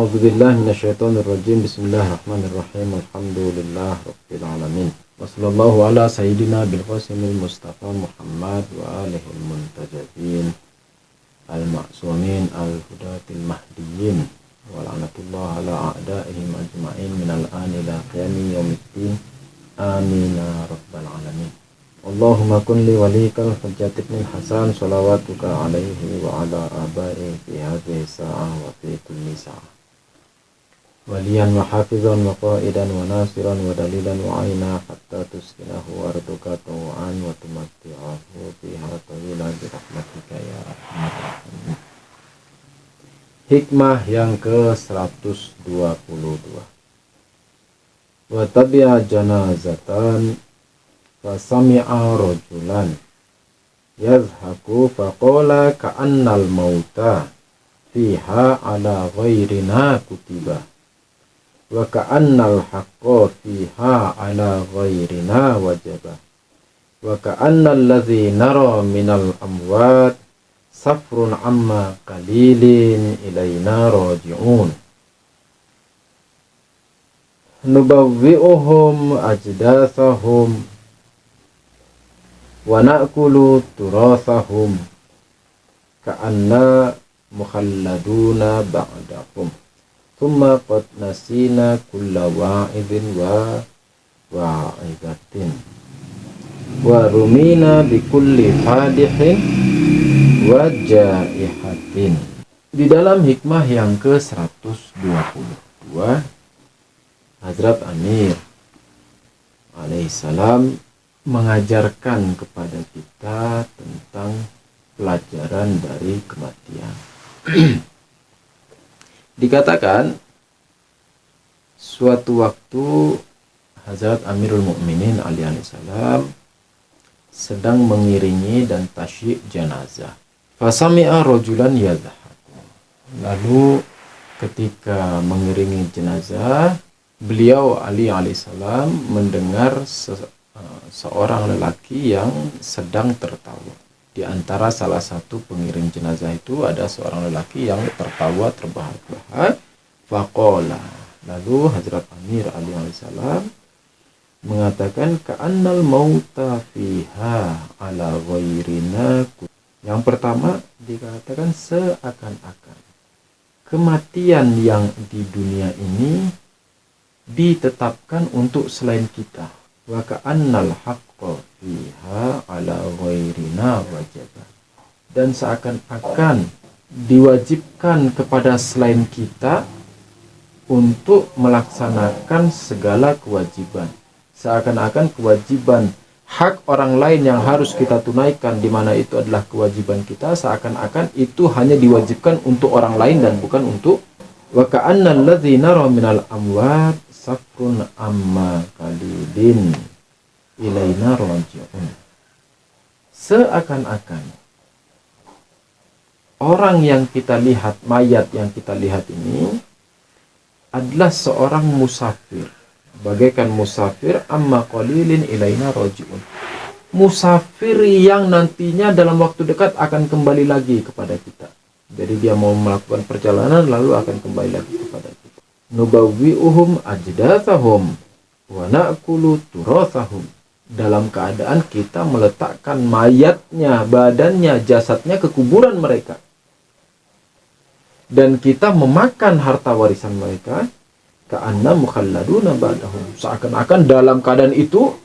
A'udzubillahi minasyaitonirrajim. Bismillahirrahmanirrahim. Alhamdulillah rabbil alamin. Wassallallahu ala sayyidina bil qasimil mustafa Muhammad wa alihil muntajabin al-ma'sumin al-hudatil mahdiyin wa la'natullah ala a'daihim ajma'in minal an ila qiyami yaumiddin. Amin ya rabbal alamin. Allahumma kun li walikal hujjat ibn Hasan salawatuka alaihi wa ala abai fi hadhihi sa'ah wa fi kulli sa'ah waliyan wa hafizan wa qaidan wa nasiran wa dalilan wa aina hatta tuskinahu warduka taw'an wa tumatti'ahu fiha tawila bi rahmatika ya arhamar rahimin. Hikmah yang ke-122. Wa tabi'a janazatan fasami'a rajulan yazhaku faqala ka'annal mauta fiha ala ghairina kutiba wa ka'annal haqqa fiha ala ghairina wajaba wa ka'annal ladzi nara minal amwat safrun amma qalilin ilaina raji'un nubawwi'uhum ajdathahum wa na'kulu turathahum ka'anna mukhalladuna ba'dahum thumma qad nasina kulla wa'idhin wa wa'idatin wa rumina bikulli fadihin wa jaihatin. Di dalam hikmah yang ke-122, Hazrat Amir alaihissalam mengajarkan kepada kita tentang pelajaran dari kematian. Dikatakan suatu waktu Hazrat Amirul Mukminin alaihissalam sedang mengiringi dan tasyik jenazah. Fasami'a rajulan yadhahaku. Lalu ketika mengiringi jenazah, beliau Ali alaihissalam mendengar seorang lelaki yang sedang tertawa. Di antara salah satu pengiring jenazah itu ada seorang lelaki yang tertawa terbahak-bahak. Faqala. Lalu Hazrat Amir Ali alaihissalam mengatakan ka'annal mauta fiha ala ghairina. Yang pertama dikatakan seakan-akan kematian yang di dunia ini ditetapkan untuk selain kita. Wa ka'annal haqqa fiha ala ghairina wajaba. Dan seakan-akan diwajibkan kepada selain kita untuk melaksanakan segala kewajiban. Seakan-akan kewajiban hak orang lain yang harus kita tunaikan, di mana itu adalah kewajiban kita, seakan-akan itu hanya diwajibkan untuk orang lain dan bukan untuk. Wa ka'annal ladzi nara minal amwat safrun amma qalilin ilaina raji'un. Seakan-akan orang yang kita lihat, mayat yang kita lihat ini adalah seorang musafir, bagaikan musafir amma qalilin ilaina raji'un. Musafir yang nantinya dalam waktu dekat akan kembali lagi kepada kita. Jadi dia mau melakukan perjalanan lalu akan kembali lagi kepada kita. Nubawwi'uhum ajdathahum wa na'kulu turathahum. Dalam keadaan kita meletakkan mayatnya, badannya, jasadnya ke kuburan mereka. Dan kita memakan harta warisan mereka. Ka'anna mukhalladuna ba'dahum. Seakan-akan dalam keadaan itu,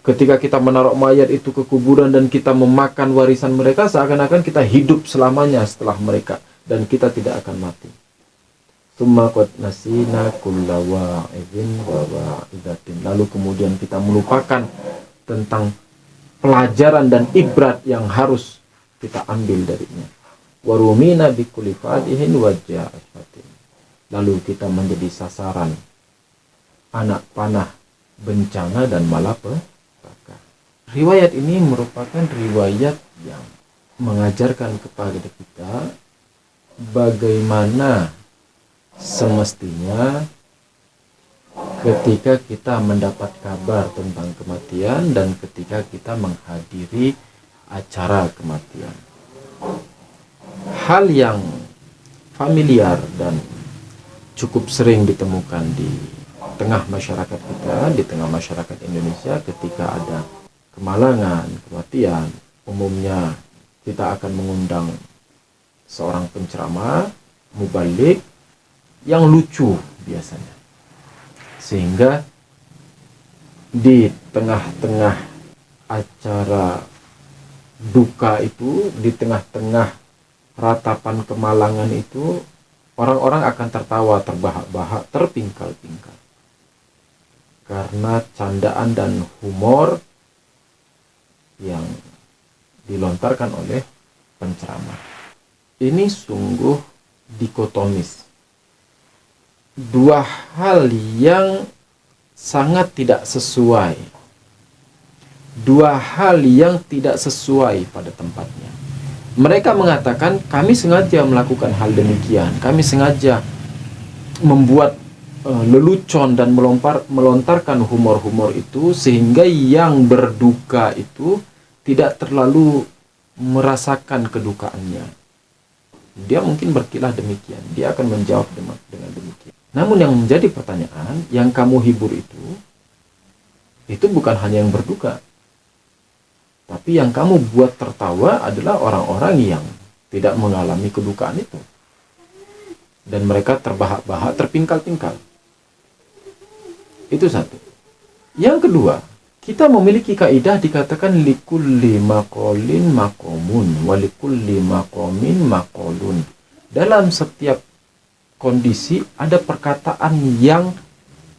ketika kita menaruh mayat itu ke kuburan dan kita memakan warisan mereka, seakan-akan kita hidup selamanya setelah mereka. Dan kita tidak akan mati. Tsumma qad nasina kulla wa'idhin wa wa'idatin. Lalu kemudian kita melupakan tentang pelajaran dan ibrat yang harus kita ambil darinya. Wa rumina bikulli fadihin wa jaihatin. Lalu kita menjadi sasaran anak panah, bencana dan malapetaka. Riwayat ini merupakan riwayat yang mengajarkan kepada kita bagaimana semestinya ketika kita mendapat kabar tentang kematian dan ketika kita menghadiri acara kematian. Hal yang familiar dan cukup sering ditemukan di tengah masyarakat kita, di tengah masyarakat Indonesia. Ketika ada kemalangan, kematian, umumnya kita akan mengundang seorang penceramah, mubalik, yang lucu biasanya. Sehingga di tengah-tengah acara duka itu, di tengah-tengah ratapan kemalangan itu, orang-orang akan tertawa terbahak-bahak, terpingkal-pingkal. Karena candaan dan humor yang dilontarkan oleh penceramah. Ini sungguh dikotomis. Dua hal yang sangat tidak sesuai. Dua hal yang tidak sesuai pada tempatnya. Mereka mengatakan, kami sengaja melakukan hal demikian. Kami sengaja membuat lelucon dan melontarkan humor-humor itu, sehingga yang berduka itu tidak terlalu merasakan kedukaannya. Dia mungkin berkilah demikian. Dia akan menjawab dengan demikian. Namun yang menjadi pertanyaan, yang kamu hibur itu bukan hanya yang berduka. Tapi yang kamu buat tertawa adalah orang-orang yang tidak mengalami kedukaan itu. Dan mereka terbahak-bahak, terpingkal-pingkal. Itu satu. Yang kedua, kita memiliki kaidah dikatakan likulli maqalin maqamun wa likulli maqamin maqalun. Dalam setiap kondisi ada perkataan yang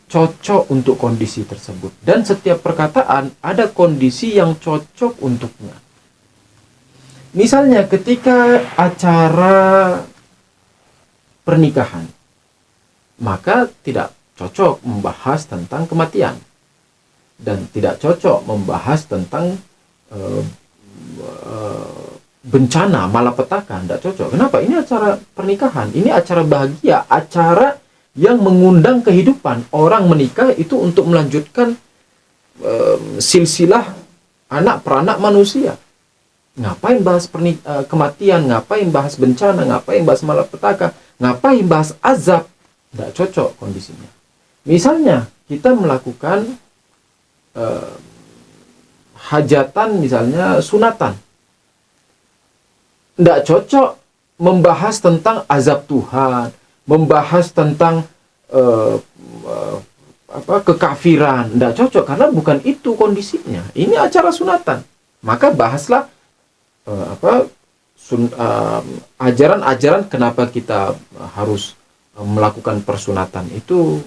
cocok untuk kondisi tersebut, dan setiap perkataan ada kondisi yang cocok untuknya. Misalnya ketika acara pernikahan, maka tidak cocok membahas tentang kematian dan tidak cocok membahas tentang bencana, malapetaka. Tidak cocok. Kenapa? Ini acara pernikahan, ini acara bahagia, acara yang mengundang kehidupan. Orang menikah itu untuk melanjutkan silsilah anak peranak manusia. Ngapain bahas kematian, ngapain bahas bencana, ngapain bahas malapetaka, ngapain bahas azab. Tidak cocok kondisinya. Misalnya kita melakukan hajatan, misalnya sunatan. Tidak cocok membahas tentang azab Tuhan, membahas tentang kekafiran. Tidak cocok, karena bukan itu kondisinya. Ini acara sunatan. Maka bahaslah ajaran-ajaran kenapa kita harus melakukan persunatan itu,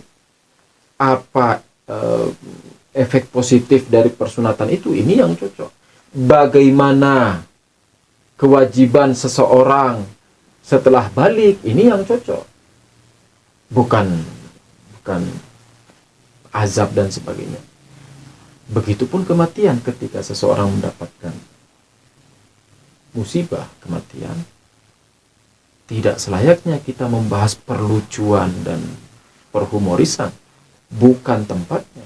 apa efek positif dari persunatan itu, ini yang cocok. Bagaimana kewajiban seseorang setelah balik, ini yang cocok. Bukan azab dan sebagainya. Begitupun kematian, ketika seseorang mendapatkan musibah kematian, tidak selayaknya kita membahas perlucuan dan perhumorisan. Bukan tempatnya.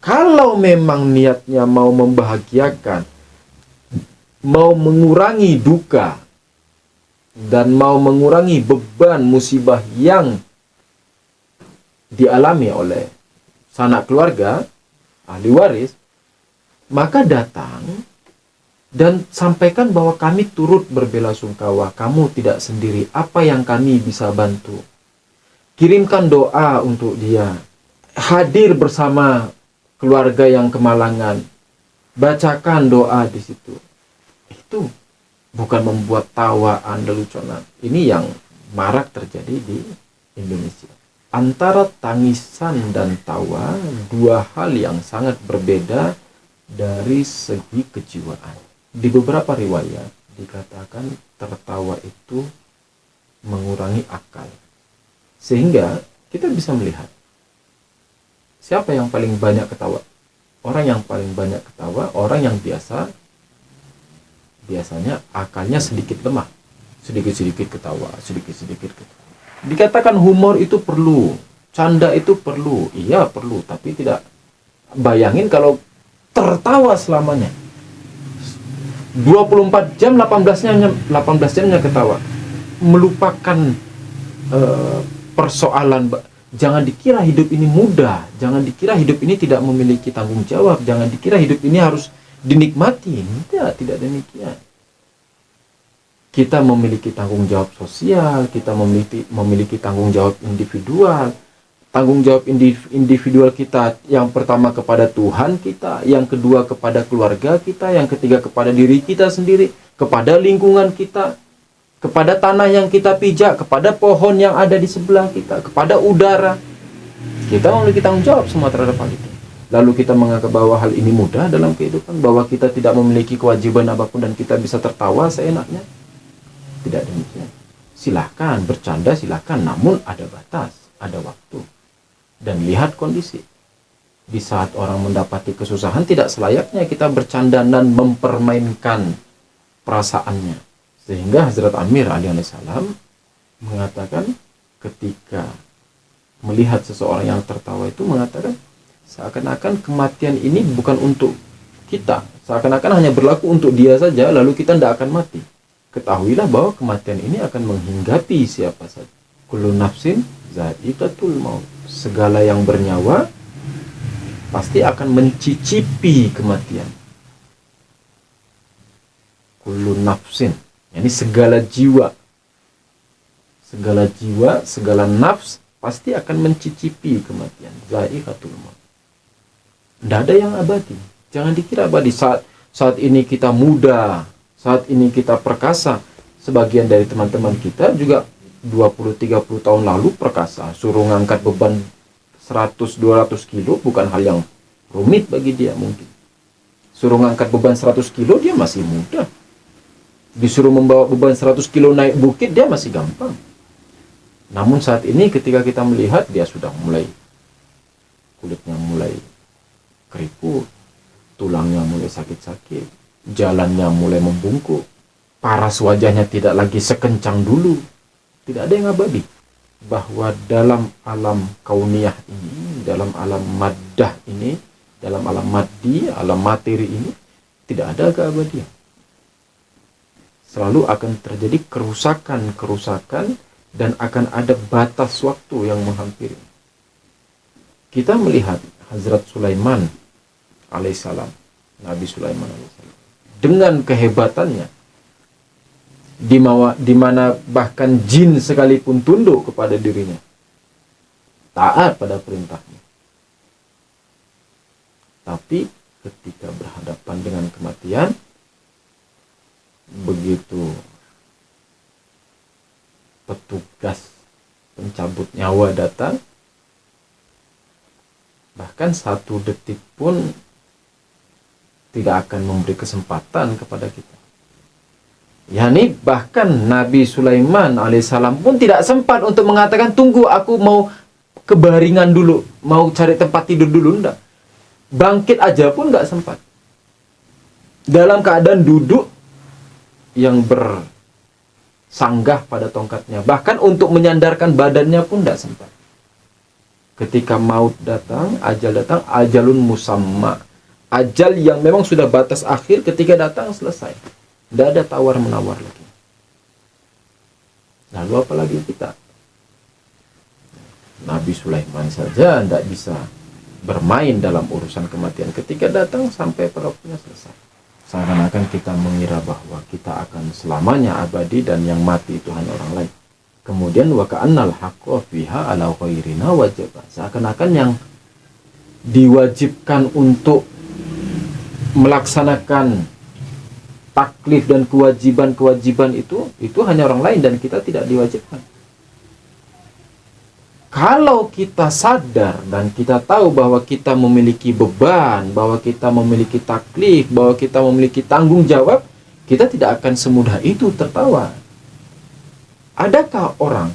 Kalau memang niatnya mau membahagiakan, mau mengurangi duka, dan mau mengurangi beban musibah yang dialami oleh sanak keluarga, ahli waris, maka datang dan sampaikan bahwa kami turut berbelasungkawa, kamu tidak sendiri, apa yang kami bisa bantu. Kirimkan doa untuk dia, hadir bersama keluarga yang kemalangan, bacakan doa di situ. Itu bukan membuat tawaan, leluconan. Ini yang marak terjadi di Indonesia. Antara tangisan dan tawa, dua hal yang sangat berbeda dari segi kejiwaan. Di beberapa riwayat dikatakan tertawa itu mengurangi akal. Sehingga kita bisa melihat siapa yang paling banyak ketawa. Orang yang paling banyak ketawa, orang yang biasanya akalnya sedikit lemah. Sedikit-sedikit ketawa, sedikit-sedikit ketawa. Dikatakan humor itu perlu, canda itu perlu. Iya perlu, tapi tidak. Bayangin kalau tertawa selamanya. 24 jam, 18 jamnya ketawa. Melupakan persoalan. Jangan dikira hidup ini mudah, jangan dikira hidup ini tidak memiliki tanggung jawab, jangan dikira hidup ini harus dinikmati. Tidak demikian. Kita memiliki tanggung jawab sosial, kita memiliki tanggung jawab individual. Tanggung jawab individual kita yang pertama kepada Tuhan kita, yang kedua kepada keluarga kita, yang ketiga kepada diri kita sendiri, kepada lingkungan kita, kepada tanah yang kita pijak, kepada pohon yang ada di sebelah kita, kepada udara. Kita memiliki tanggung jawab semua terhadap hal itu. Lalu kita menganggap bahwa hal ini mudah dalam kehidupan, bahwa kita tidak memiliki kewajiban apapun dan kita bisa tertawa seenaknya. Tidak demikian. Silahkan bercanda, silahkan, namun ada batas, ada waktu. Dan lihat kondisi. Di saat orang mendapati kesusahan, tidak selayaknya kita bercanda dan mempermainkan perasaannya. Sehingga Hazrat Amir alaihissalam mengatakan ketika melihat seseorang yang tertawa itu, mengatakan seakan-akan kematian ini bukan untuk kita, seakan-akan hanya berlaku untuk dia saja, lalu kita tidak akan mati. Ketahuilah bahwa kematian ini akan menghinggapi siapa saja. Kullu nafsin za'iqatul maut. Segala yang bernyawa pasti akan mencicipi kematian. Kullu nafsin, ini segala jiwa, segala nafs pasti akan mencicipi kematian. Za'iqatul maut. Tidak ada yang abadi. Jangan dikira abadi. Saat ini kita muda, saat ini kita perkasa. Sebagian dari teman-teman kita juga 20-30 tahun lalu perkasa. Suruh ngangkat beban 100-200 kilo bukan hal yang rumit bagi dia mungkin. Suruh ngangkat beban 100 kilo dia masih muda. Disuruh membawa beban 100 kilo naik bukit dia masih gampang. Namun saat ini ketika kita melihat dia sudah mulai, kulitnya mulai keriput, tulangnya mulai sakit-sakit, jalannya mulai membungkuk, paras wajahnya tidak lagi sekencang dulu. Tidak ada yang abadi. Bahwa dalam alam kauniyah ini, dalam alam maddah ini, dalam alam maddi, alam materi ini, tidak ada keabadian. Selalu akan terjadi kerusakan dan akan ada batas waktu yang menghampiri. Kita melihat Hazrat Sulaiman alaihissalam, Nabi Sulaiman alaihissalam, dengan kehebatannya, di mana bahkan jin sekalipun tunduk kepada dirinya, taat pada perintahnya. Tapi ketika berhadapan dengan kematian, begitu petugas pencabut nyawa datang, bahkan 1 detik pun tidak akan memberi kesempatan kepada kita. Yani bahkan Nabi Sulaiman alaihissalam pun tidak sempat untuk mengatakan, tunggu aku mau kebaringan dulu, mau cari tempat tidur dulu. Enggak. Bangkit aja pun enggak sempat. Dalam keadaan duduk yang bersanggah pada tongkatnya, bahkan untuk menyandarkan badannya pun tidak sempat. Ketika maut datang, ajalun musamma, ajal yang memang sudah batas akhir, ketika datang selesai, tidak ada tawar-menawar lagi. Lalu apalagi kita? Nabi Sulaiman saja tidak bisa bermain dalam urusan kematian. Ketika datang sampai pada waktunya selesai. Seakan-akan kita mengira bahwa kita akan selamanya abadi dan yang mati itu hanya orang lain. Kemudian wa ka'annal haqqo fiha ala ghairina wajaba. Seakan-akan yang diwajibkan untuk melaksanakan taklif dan kewajiban-kewajiban itu hanya orang lain dan kita tidak diwajibkan. Kalau kita sadar dan kita tahu bahwa kita memiliki beban, bahwa kita memiliki taklif, bahwa kita memiliki tanggung jawab, kita tidak akan semudah itu tertawa. Adakah orang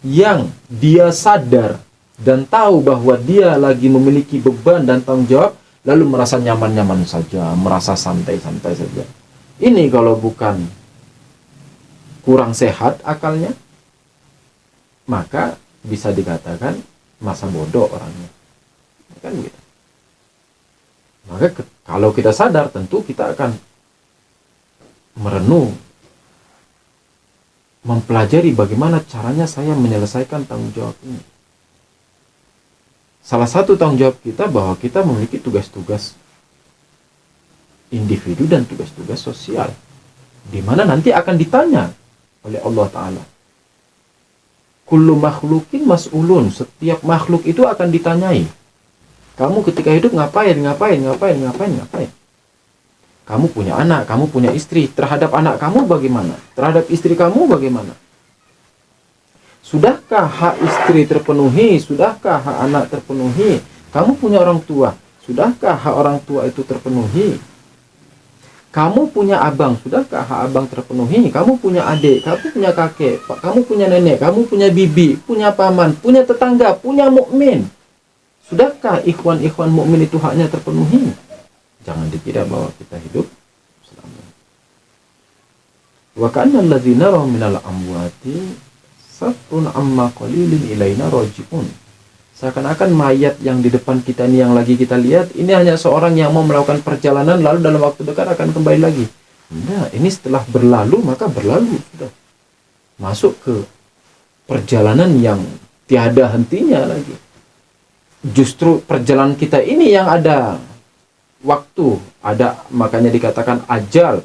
yang dia sadar dan tahu bahwa dia lagi memiliki beban dan tanggung jawab, lalu merasa nyaman-nyaman saja, merasa santai-santai saja? Ini kalau bukan kurang sehat akalnya, maka bisa dikatakan masa bodoh orangnya. Kan gitu. Maka kalau kita sadar, tentu kita akan merenung, mempelajari bagaimana caranya saya menyelesaikan tanggung jawab ini. Salah satu tanggung jawab kita bahwa kita memiliki tugas-tugas individu dan tugas-tugas sosial, di mana nanti akan ditanya oleh Allah Ta'ala. Kullu makhlukin mas'ulun, setiap makhluk itu akan ditanyai. Kamu ketika hidup ngapain? Kamu punya anak, kamu punya istri. Terhadap anak kamu bagaimana? Terhadap istri kamu bagaimana? Sudahkah hak istri terpenuhi? Sudahkah hak anak terpenuhi? Kamu punya orang tua. Sudahkah hak orang tua itu terpenuhi? Kamu punya abang. Sudahkah hak abang terpenuhi? Kamu punya adik, kamu punya kakek, kamu punya nenek, kamu punya bibi, punya paman, punya tetangga, punya mukmin. Sudahkah ikhwan-ikhwan mukmin itu haknya terpenuhi? Jangan dikira bahwa kita hidup selamanya. Wa kana alladzina raw minal amwati safrun amma qalilin ilaina rajiun. Seakan-akan mayat yang di depan kita ini yang lagi kita lihat, ini hanya seorang yang mau melakukan perjalanan lalu dalam waktu dekat akan kembali lagi. Nah, ini setelah berlalu maka berlalu sudah. Masuk ke perjalanan yang tiada hentinya lagi. Justru perjalanan kita ini yang ada waktu, ada, makanya dikatakan ajal.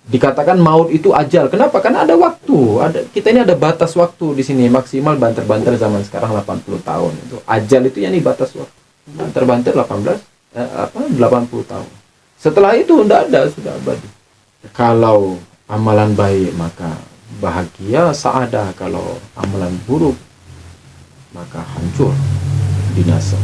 Dikatakan maut itu ajal. Kenapa? Karena ada waktu. Kita ini ada batas waktu di sini. Maksimal banter-banter zaman sekarang 80 tahun. Itu ajal itu yang batas waktu. Banter-banter 80 tahun. Setelah itu tidak ada, sudah abadi. Kalau amalan baik maka bahagia, saadah. Kalau amalan buruk maka hancur, binasa.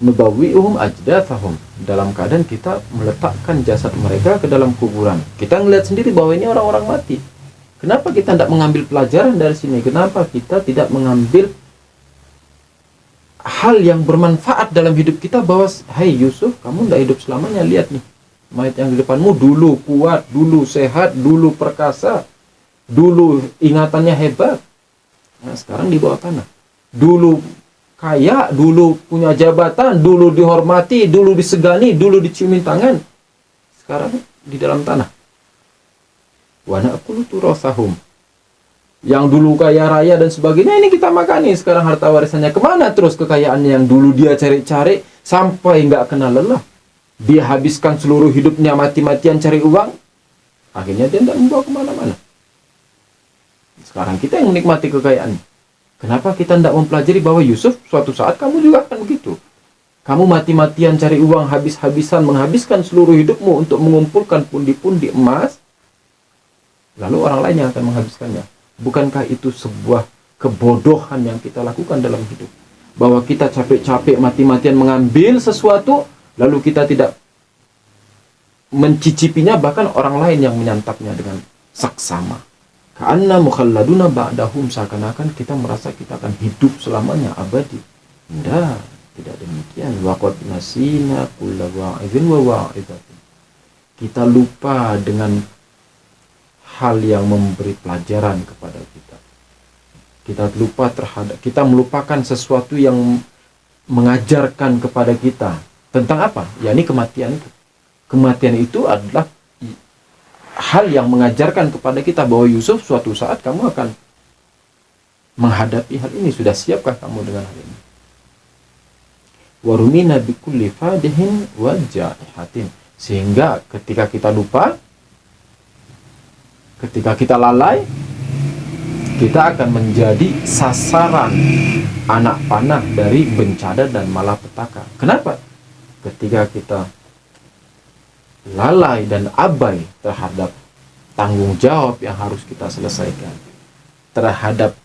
Nubawi'uhum ajdathahum, dalam keadaan kita meletakkan jasad mereka ke dalam kuburan. Kita ngelihat sendiri bahwa ini orang-orang mati. Kenapa kita tidak mengambil pelajaran dari sini? Kenapa kita tidak mengambil hal yang bermanfaat dalam hidup kita? Bahwa, hai Yusuf, kamu tidak hidup selamanya. Lihat nih, mayat yang di depanmu dulu kuat, dulu sehat, dulu perkasa, dulu ingatannya hebat. Nah, sekarang dibawa tanah. Dulu kaya, dulu punya jabatan, dulu dihormati, dulu disegani, dulu diciumin tangan. Sekarang di dalam tanah. Wa na'kulu turasahum. Yang dulu kaya raya dan sebagainya, ini kita makani. Sekarang harta warisannya kemana terus kekayaannya yang dulu dia cari-cari sampai nggak kenal lelah. Dia habiskan seluruh hidupnya mati-matian cari uang. Akhirnya dia tidak membawa kemana-mana. Sekarang kita yang menikmati kekayaan. Kenapa kita tidak mempelajari bahwa Yusuf suatu saat kamu juga akan begitu. Kamu mati-matian cari uang, habis-habisan, menghabiskan seluruh hidupmu untuk mengumpulkan pundi-pundi emas. Lalu orang lain yang akan menghabiskannya. Bukankah itu sebuah kebodohan yang kita lakukan dalam hidup? Bahwa kita capek-capek mati-matian mengambil sesuatu, lalu kita tidak mencicipinya, bahkan orang lain yang menyantapnya dengan saksama. Ka'anna mukhalladuna ba'dahum, seakan-akan kita merasa kita akan hidup selamanya, abadi. Tidak demikian. Waqad nasina kulla wa'idhin wa wa'idatin. Kita lupa dengan hal yang memberi pelajaran kepada kita. Kita melupakan sesuatu yang mengajarkan kepada kita tentang apa? Yakni kematian itu. Kematian itu adalah hal yang mengajarkan kepada kita bahwa Yusuf suatu saat kamu akan menghadapi hal ini. Sudah siapkah kamu dengan hal ini? Warumina bikulli fadihin wa jaihatin. Sehingga ketika kita lupa, ketika kita lalai, kita akan menjadi sasaran anak panah dari bencana dan malapetaka. Kenapa? Ketika kita lalai dan abai terhadap tanggung jawab yang harus kita selesaikan, terhadap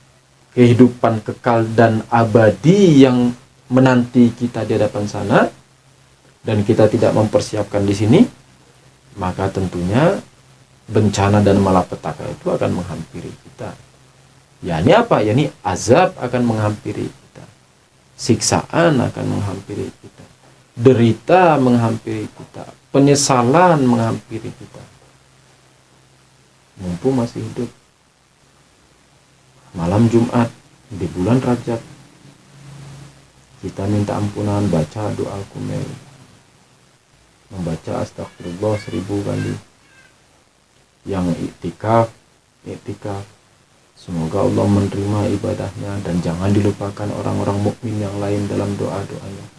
kehidupan kekal dan abadi yang menanti kita di hadapan sana, dan kita tidak mempersiapkan di sini, maka tentunya bencana dan malapetaka itu akan menghampiri kita. Yani apa? Yani azab akan menghampiri kita, siksaan akan menghampiri kita, derita menghampiri kita, penyesalan menghampiri kita. Mumpung masih hidup, malam Jumat di bulan Rajab, kita minta ampunan, baca doa Al-Qumel, membaca astagfirullah 1000 kali, yang iktikaf. Semoga Allah menerima ibadahnya dan jangan dilupakan orang-orang mukmin yang lain dalam doa-doanya.